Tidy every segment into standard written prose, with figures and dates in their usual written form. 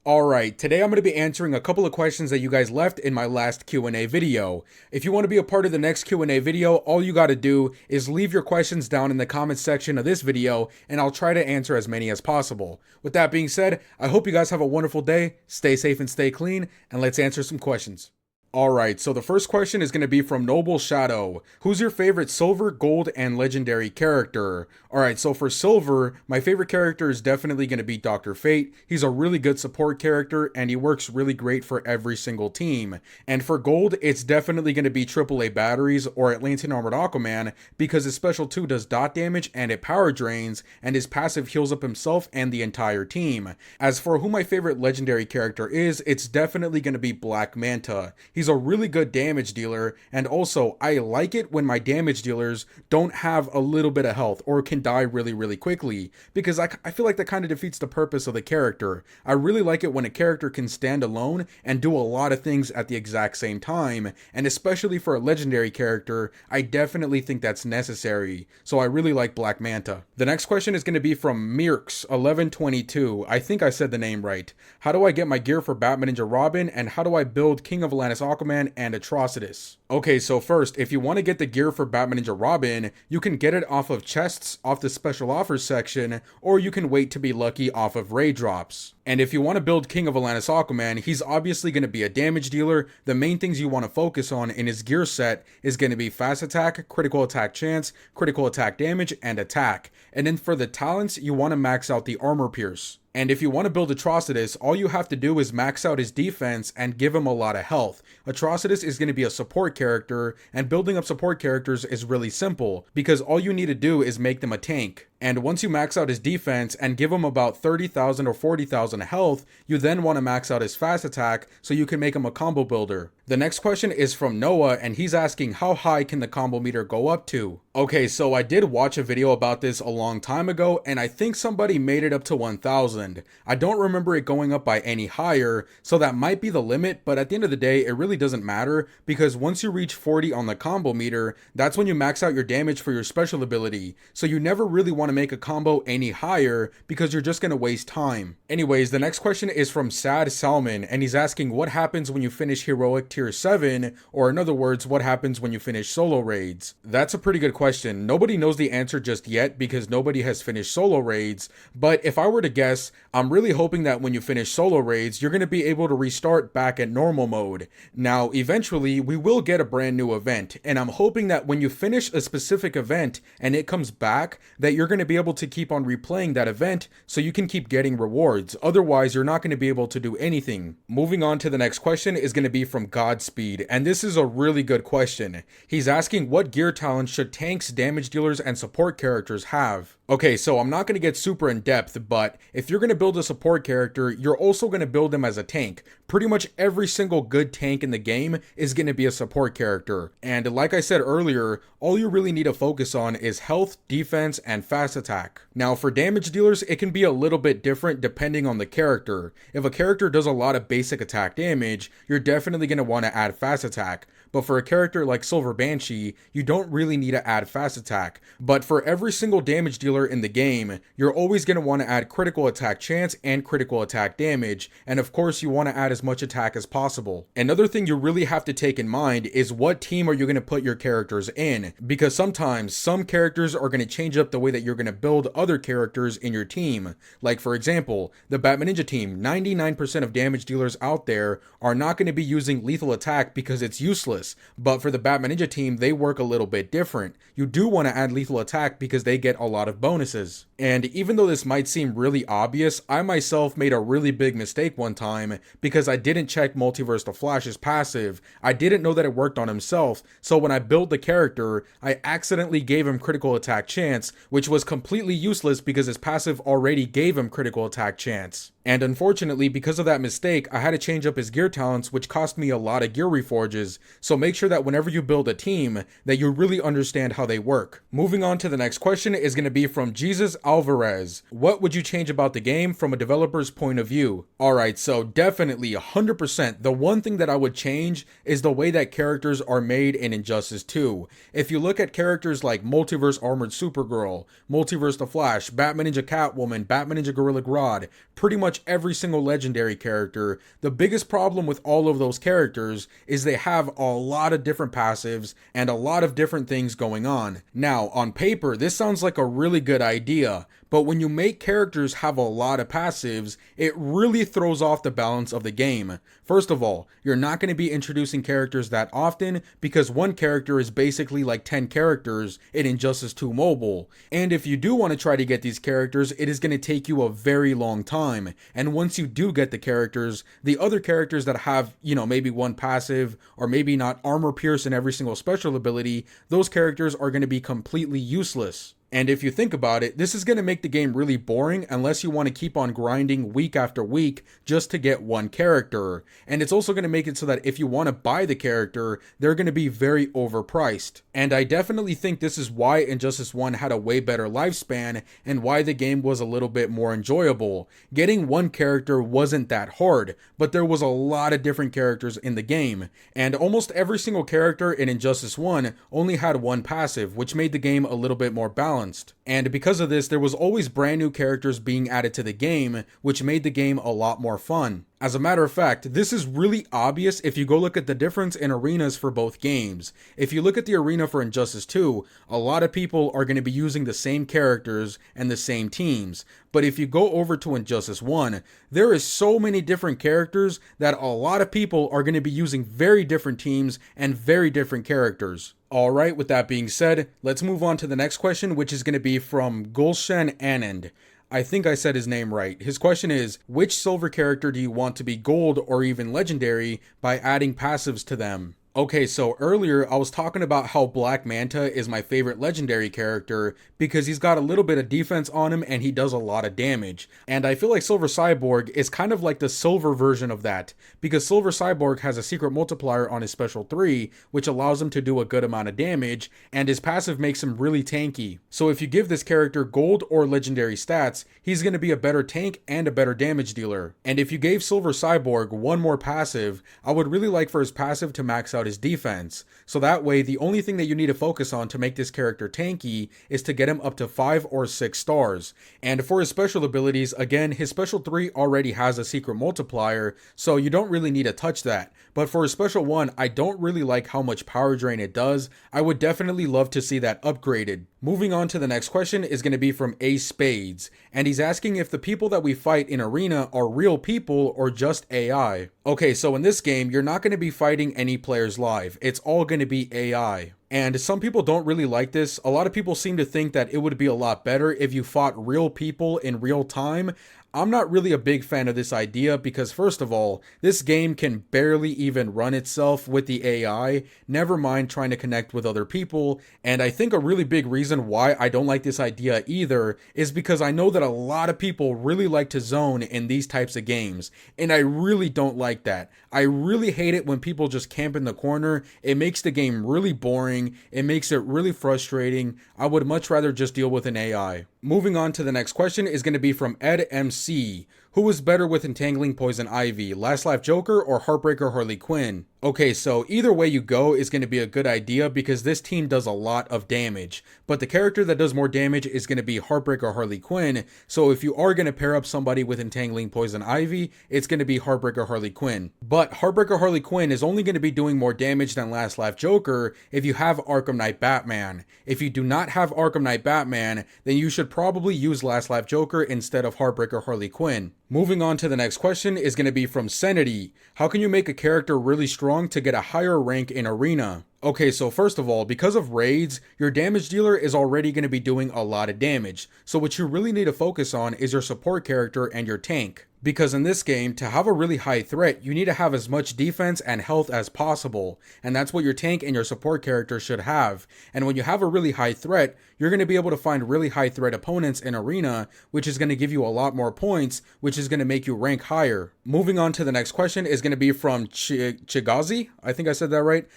Alright, today I'm going to be answering a couple of questions that you guys left in my last Q&A video. If you want to be a part of the next Q&A video, all you got to do is leave your questions down in the comments section of this video, and I'll try to answer as many as possible. With that being said, I hope you guys have a wonderful day, stay safe and stay clean, and let's answer some questions. Alright, so the first question is going to be from Noble Shadow. Who's your favorite silver, gold, and legendary character? Alright, so for silver, my favorite character is definitely going to be Dr. Fate. He's a really good support character, and he works really great for every single team. And for gold, it's definitely going to be AAA batteries or Atlantean Armored Aquaman, because his special 2 does dot damage and it power drains, and his passive heals up himself and the entire team. As for who my favorite legendary character is, it's definitely going to be Black Manta. He's a really good damage dealer, and also I like it when my damage dealers don't have a little bit of health or can die really quickly, because I feel like that kind of defeats the purpose of the character. I really like it when a character can stand alone and do a lot of things at the exact same time, and especially for a legendary character, I definitely think that's necessary, so I really like Black Manta. The next question is going to be from Mirks1122. I think I said the name right. How do I get my gear for Batman Ninja Robin, and how do I build King of Atlantis Aquaman and Atrocitus? Okay, so first, if you want to get the gear for Batman Ninja Robin, you can get it off of chests off the special offers section, or you can wait to be lucky off of raid drops. And if you want to build King of Atlantis Aquaman, he's obviously going to be a damage dealer. The main things you want to focus on in his gear set is going to be fast attack, critical attack chance, critical attack damage, and attack. And then for the talents, you want to max out the armor pierce. And if you want to build Atrocitus, all you have to do is max out his defense and give him a lot of health. Atrocitus is going to be a support character, and building up support characters is really simple, because all you need to do is make them a tank. And once you max out his defense and give him about 30,000 or 40,000 health, you then want to max out his fast attack so you can make him a combo builder. The next question is from Noah, and he's asking how high can the combo meter go up to? Okay, so I did watch a video about this a long time ago, and I think somebody made it up to 1,000. I don't remember it going up by any higher, so that might be the limit, but at the end of the day, it really doesn't matter, because once you reach 40 on the combo meter, that's when you max out your damage for your special ability, so you never really want to make a combo any higher, because you're just going to waste time. Anyways, the next question is from Sad Salmon, and he's asking what happens when you finish Heroic Tier 7, or in other words, what happens when you finish solo raids? That's a pretty good question. Nobody knows the answer just yet because nobody has finished solo raids, but if I were to guess, I'm really hoping that when you finish solo raids, you're going to be able to restart back at normal mode. Now, eventually, we will get a brand new event, and I'm hoping that when you finish a specific event and it comes back, that you're going to be able to keep on replaying that event so you can keep getting rewards. Otherwise, you're not going to be able to do anything. Moving on to the next question is going to be from Godspeed, and this is a really good question. He's asking what gear talents should tanks, damage dealers, and support characters have? Okay, so I'm not going to get super in depth, but if you're going to build a support character, you're also going to build him as a tank. Pretty much every single good tank in the game is going to be a support character. And like I said earlier, all you really need to focus on is health, defense, and fast attack. Now for damage dealers, it can be a little bit different depending on the character. If a character does a lot of basic attack damage, you're definitely going to want to add fast attack. But for a character like Silver Banshee, you don't really need to add fast attack. But for every single damage dealer in the game, you're always going to want to add critical attack chance and critical attack damage, and of course you want to add as much attack as possible. Another thing you really have to take in mind is what team are you going to put your characters in, because sometimes some characters are going to change up the way that you're going to build other characters in your team. Like for example, the Batman Ninja team, 99% of damage dealers out there are not going to be using lethal attack because it's useless. But for the Batman Ninja team, they work a little bit different. You do want to add lethal attack because they get a lot of bonuses. And even though this might seem really obvious, I myself made a really big mistake one time because I didn't check Multiverse the Flash's passive. I didn't know that it worked on himself, so when I built the character, I accidentally gave him critical attack chance, which was completely useless because his passive already gave him critical attack chance. And unfortunately, because of that mistake, I had to change up his gear talents, which cost me a lot of gear reforges, so make sure that whenever you build a team, that you really understand how they work. Moving on to the next question is going to be from Jesus Alvarez. What would you change about the game from a developer's point of view? Alright, so definitely 100%, the one thing that I would change is the way that characters are made in Injustice 2. If you look at characters like Multiverse Armored Supergirl, Multiverse the Flash, Batman Ninja Catwoman, Batman Ninja Gorilla Grodd, pretty much much every single legendary character, the biggest problem with all of those characters is they have a lot of different passives and a lot of different things going on. Now, on paper, this sounds like a really good idea, but when you make characters have a lot of passives, it really throws off the balance of the game. First of all, you're not going to be introducing characters that often because one character is basically like 10 characters in Injustice 2 Mobile. And if you do want to try to get these characters, it is going to take you a very long time. And once you do get the characters, the other characters that have, maybe one passive or maybe not armor pierce in every single special ability, those characters are going to be completely useless. And if you think about it, this is going to make the game really boring unless you want to keep on grinding week after week just to get one character. And it's also going to make it so that if you want to buy the character, they're going to be very overpriced. And I definitely think this is why Injustice 1 had a way better lifespan and why the game was a little bit more enjoyable. Getting one character wasn't that hard, but there was a lot of different characters in the game. And almost every single character in Injustice 1 only had one passive, which made the game a little bit more balanced. And because of this, there was always brand new characters being added to the game, which made the game a lot more fun. As a matter of fact, this is really obvious if you go look at the difference in arenas for both games. If you look at the arena for Injustice 2, a lot of people are going to be using the same characters and the same teams. But if you go over to Injustice 1, there is so many different characters that a lot of people are going to be using very different teams and very different characters. Alright, with that being said, let's move on to the next question, which is going to be from Gulshan Anand. I think I said his name right. His question is, which silver character do you want to be gold or even legendary by adding passives to them? Okay, so earlier I was talking about how Black Manta is my favorite legendary character because he's got a little bit of defense on him and he does a lot of damage. And I feel like Silver Cyborg is kind of like the silver version of that because Silver Cyborg has a secret multiplier on his special 3 which allows him to do a good amount of damage and his passive makes him really tanky. So if you give this character gold or legendary stats, he's going to be a better tank and a better damage dealer. And if you gave Silver Cyborg one more passive, I would really like for his passive to max out his defense. So that way, the only thing that you need to focus on to make this character tanky is to get him up to 5 or 6 stars. And for his special abilities, again, his special 3 already has a secret multiplier, so you don't really need to touch that. But for his special 1, I don't really like how much power drain it does. I would definitely love to see that upgraded. Moving on to the next question is going to be from Ace Spades, and he's asking if the people that we fight in Arena are real people or just AI. Okay, so in this game, you're not going to be fighting any players live. It's all going to be AI. And some people don't really like this. A lot of people seem to think that it would be a lot better if you fought real people in real time. I'm not really a big fan of this idea because first of all, this game can barely even run itself with the AI, never mind trying to connect with other people. And I think a really big reason why I don't like this idea either is because I know that a lot of people really like to zone in these types of games, and I really don't like that. I really hate it when people just camp in the corner. It makes the game really boring. It makes it really frustrating. I would much rather just deal with an AI. Moving on to the next question is going to be from Ed MC. Who is better with Entangling Poison Ivy, Last Laugh Joker or Heartbreaker Harley Quinn? Okay, so either way you go is going to be a good idea because this team does a lot of damage. But the character that does more damage is going to be Heartbreaker Harley Quinn. So if you are going to pair up somebody with Entangling Poison Ivy, it's going to be Heartbreaker Harley Quinn. But Heartbreaker Harley Quinn is only going to be doing more damage than Last Laugh Joker if you have Arkham Knight Batman. If you do not have Arkham Knight Batman, then you should probably use Last Laugh Joker instead of Heartbreaker Harley Quinn. Moving on to the next question is going to be from Senity. How can you make a character really strong to get a higher rank in Arena? Okay, so first of all, because of raids, your damage dealer is already going to be doing a lot of damage. So what you really need to focus on is your support character and your tank. Because in this game, to have a really high threat, you need to have as much defense and health as possible. And that's what your tank and your support character should have. And when you have a really high threat, you're going to be able to find really high threat opponents in Arena, which is going to give you a lot more points, which is going to make you rank higher. Moving on to the next question is going to be from Chigazi. I think I said that right.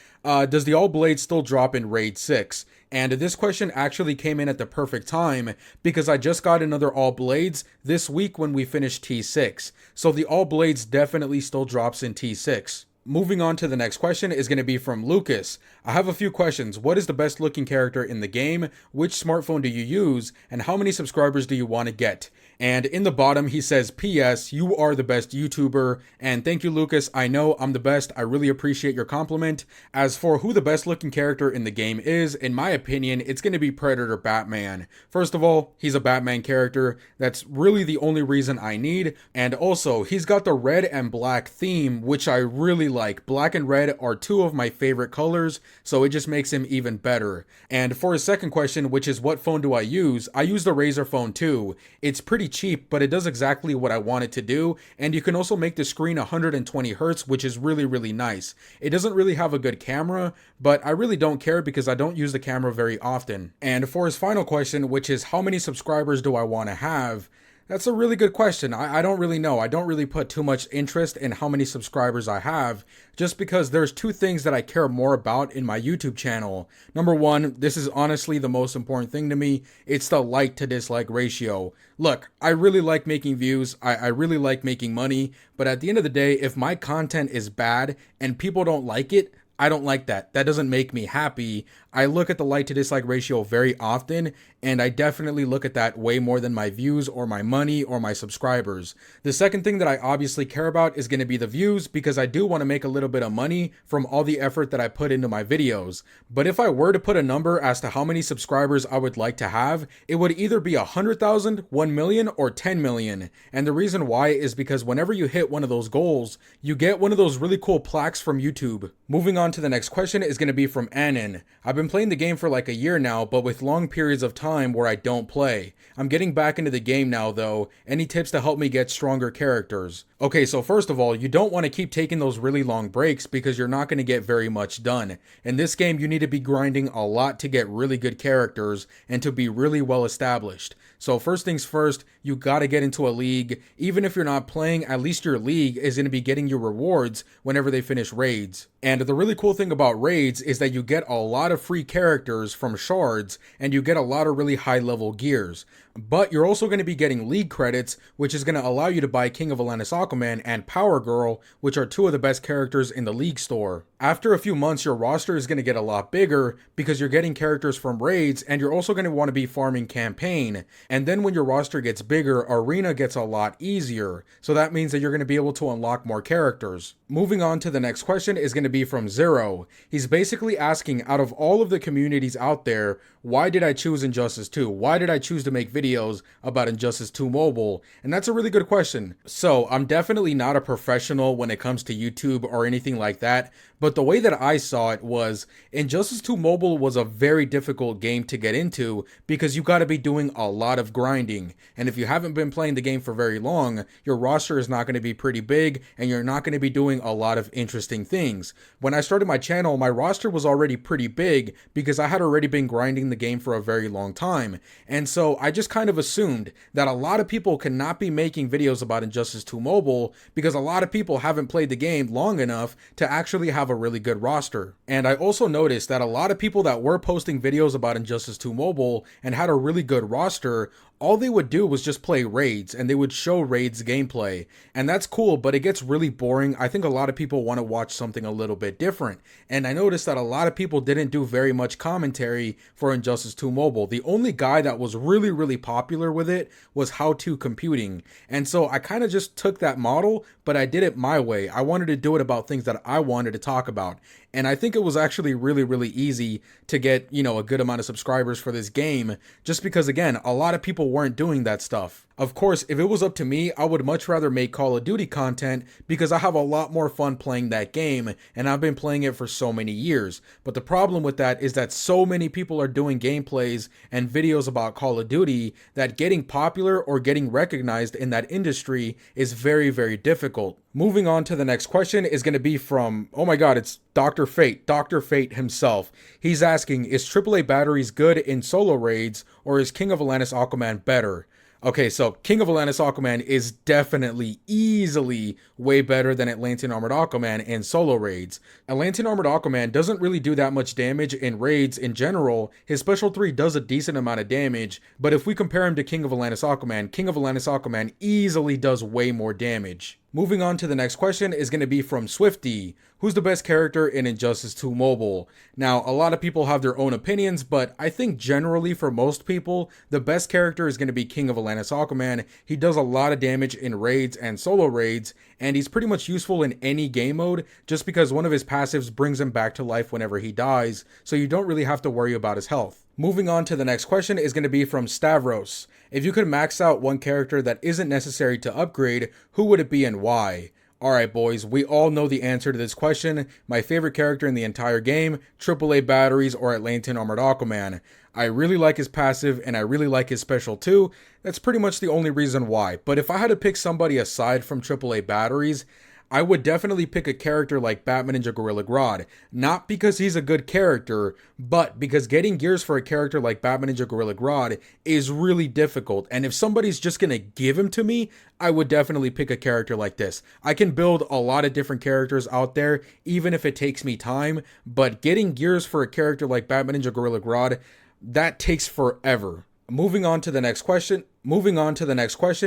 Does the All Blades still drop in Raid 6? And this question actually came in at the perfect time because I just got another All Blades this week when we finished T6. So the All Blades definitely still drops in T6. Moving on to the next question is going to be from Lucas. I have a few questions. What is the best looking character in the game? Which smartphone do you use? And how many subscribers do you want to get? And in the bottom, he says, P.S. You are the best YouTuber. And thank you, Lucas. I know I'm the best. I really appreciate your compliment. As for who the best looking character in the game is, in my opinion, it's going to be Predator Batman. First of all, he's a Batman character. That's really the only reason I need. And also, he's got the red and black theme, which I really like. Black and red are two of my favorite colors, so it just makes him even better. And for his second question, which is what phone do I use the Razer phone too. It's pretty cheap, but it does exactly what I want it to do, and you can also make the screen 120 Hz, which is really, really nice. It doesn't really have a good camera, but I really don't care because I don't use the camera very often. And for his final question, which is how many subscribers do I want to have? That's a really good question. I don't really know. I don't really put too much interest in how many subscribers I have, just because there's two things that I care more about in my YouTube channel. Number one, this is honestly the most important thing to me. It's the like to dislike ratio. Look, I really like making views. I really like making money. But at the end of the day, if my content is bad and people don't like it, I don't like that. That doesn't make me happy. I look at the like to dislike ratio very often, and I definitely look at that way more than my views or my money or my subscribers. The second thing that I obviously care about is going to be the views, because I do want to make a little bit of money from all the effort that I put into my videos. But if I were to put a number as to how many subscribers I would like to have, it would either be 100,000, 1 million, or 10 million. And the reason why is because whenever you hit one of those goals, you get one of those really cool plaques from YouTube. Moving on to the next question is going to be from Annan. I've been playing the game for like a year now, but with long periods of time where I don't play. I'm getting back into the game now though. Any tips to help me get stronger characters? Okay, so first of all, you don't want to keep taking those really long breaks because you're not going to get very much done. In this game, you need to be grinding a lot to get really good characters and to be really well established. So first things first, you got to get into a league. Even if you're not playing, at least your league is going to be getting you rewards whenever they finish raids. And the really cool thing about raids is that you get a lot of free characters from shards, and you get a lot of really high level gears. But you're also going to be getting league credits, which is going to allow you to buy King of Atlantis Aquaman and Power Girl, which are two of the best characters in the league store. After a few months, your roster is going to get a lot bigger because you're getting characters from raids, and you're also going to want to be farming campaign. And then when your roster gets bigger, arena gets a lot easier. So that means that you're going to be able to unlock more characters. Moving on to the next question is going to be from Zero. He's basically asking, out of all of the communities out there, why did I choose Injustice 2? Why did I choose to make videos about Injustice 2 Mobile? And that's a really good question. So I'm definitely not a professional when it comes to YouTube or anything like that, but the way that I saw it was Injustice 2 Mobile was a very difficult game to get into because you got to be doing a lot of grinding. And if you haven't been playing the game for very long, your roster is not going to be pretty big and you're not going to be doing a lot of interesting things. When I started my channel, my roster was already pretty big because I had already been grinding the game for a very long time. And so I just kind of assumed that a lot of people cannot be making videos about Injustice 2 Mobile because a lot of people haven't played the game long enough to actually have a really good roster. And I also noticed that a lot of people that were posting videos about Injustice 2 Mobile and had a really good roster, all they would do was just play raids, and they would show raids gameplay. And that's cool, but it gets really boring. I think a lot of people want to watch something a little bit different. And I noticed that a lot of people didn't do very much commentary for Injustice 2 Mobile. The only guy that was really, really popular with it was How To Computing. And so I kind of just took that model, but I did it my way. I wanted to do it about things that I wanted to talk about. And I think it was actually really, really easy to get, a good amount of subscribers for this game, just because, again, a lot of people weren't doing that stuff. Of course, if it was up to me, I would much rather make Call of Duty content because I have a lot more fun playing that game, and I've been playing it for so many years. But the problem with that is that so many people are doing gameplays and videos about Call of Duty that getting popular or getting recognized in that industry is very, very difficult. Moving on to the next question is going to be from, oh my god, it's Dr. Fate himself. He's asking, is AAA batteries good in solo raids, or is King of Atlantis Aquaman better? Okay, so King of Atlantis Aquaman is definitely, easily way better than Atlantean Armored Aquaman in solo raids. Atlantean Armored Aquaman doesn't really do that much damage in raids in general. His Special 3 does a decent amount of damage, but if we compare him to King of Atlantis Aquaman easily does way more damage. Moving on to the next question is going to be from Swifty. Who's the best character in Injustice 2 Mobile? Now, a lot of people have their own opinions, but I think generally for most people, the best character is going to be King of Atlantis Aquaman. He does a lot of damage in raids and solo raids, and he's pretty much useful in any game mode just because one of his passives brings him back to life whenever he dies, so you don't really have to worry about his health. Moving on to the next question is going to be from Stavros. If you could max out one character that isn't necessary to upgrade, who would it be and why? Alright boys, we all know the answer to this question. My favorite character in the entire game, AAA Batteries or Atlantean Armored Aquaman. I really like his passive and I really like his special too. That's pretty much the only reason why. But if I had to pick somebody aside from AAA Batteries, I would definitely pick a character like Batman Ninja Gorilla Grodd. Not because he's a good character, but because getting gears for a character like Batman Ninja Gorilla Grodd is really difficult. And if somebody's just gonna give him to me, I would definitely pick a character like this. I can build a lot of different characters out there, even if it takes me time, but getting gears for a character like Batman Ninja Gorilla Grodd, that takes forever. Moving on to the next question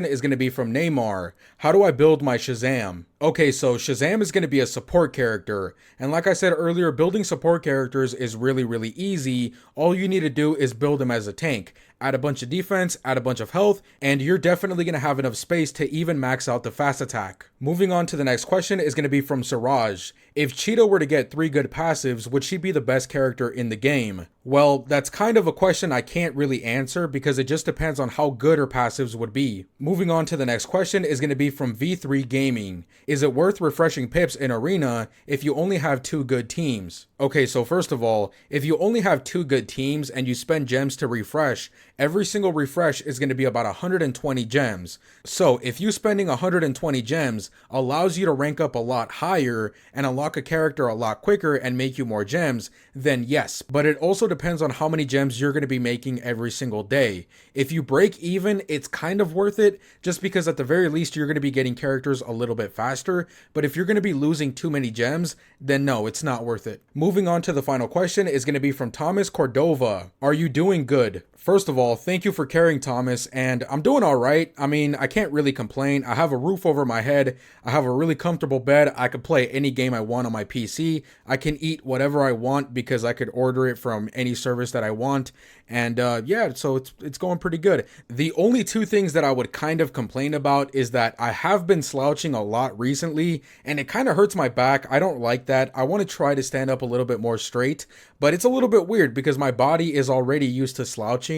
is going to be from Neymar. How do I build my Shazam? Okay, so Shazam is going to be a support character. And like I said earlier, building support characters is really easy. All you need to do is build them as a tank. Add a bunch of defense, add a bunch of health, and you're definitely going to have enough space to even max out the fast attack. Moving on to the next question is going to be from Siraj. If Cheetah were to get 3 good passives, would she be the best character in the game? Well, that's kind of a question I can't really answer because it just depends on how good her passives would be. Moving on to the next question is going to be from V3 Gaming. Is it worth refreshing pips in Arena if you only have 2 good teams? Okay, so first of all, if you only have 2 good teams and you spend gems to refresh, every single refresh is going to be about 120 gems. So if you spending 120 gems allows you to rank up a lot higher and unlock a character a lot quicker and make you more gems, then yes. But it also depends on how many gems you're going to be making every single day. If you break even, it's kind of worth it just because at the very least you're going to be getting characters a little bit faster. But if you're going to be losing too many gems, then no, it's not worth it. Moving on to the final question is going to be from Thomas Cordova. Are you doing good? First of all, thank you for caring, Thomas, and I'm doing all right. I mean, I can't really complain. I have a roof over my head. I have a really comfortable bed. I can play any game I want on my PC. I can eat whatever I want because I could order it from any service that I want. And yeah, so it's going pretty good. The only 2 things that I would kind of complain about is that I have been slouching a lot recently, and it kind of hurts my back. I don't like that. I want to try to stand up a little bit more straight, but it's a little bit weird because my body is already used to slouching.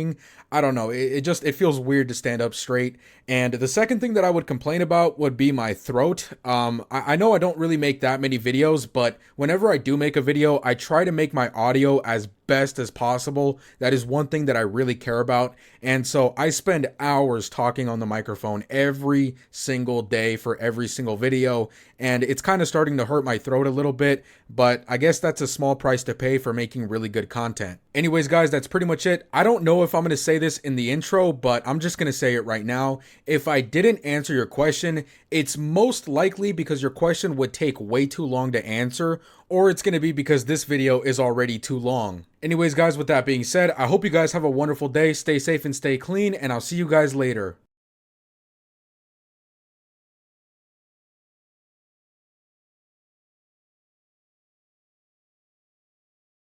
I don't know, it feels weird to stand up straight. And the second thing that I would complain about would be my throat. I know I don't really make that many videos, but whenever I do make a video, I try to make my audio as best as possible. That is one thing that I really care about. And so I spend hours talking on the microphone every single day for every single video. And it's kind of starting to hurt my throat a little bit, but I guess that's a small price to pay for making really good content. Anyways, guys, that's pretty much it. I don't know if I'm going to say this in the intro, but I'm just going to say it right now. If I didn't answer your question, it's most likely because your question would take way too long to answer, or it's going to be because this video is already too long. Anyways, guys, with that being said, I hope you guys have a wonderful day. Stay safe and stay clean, and I'll see you guys later.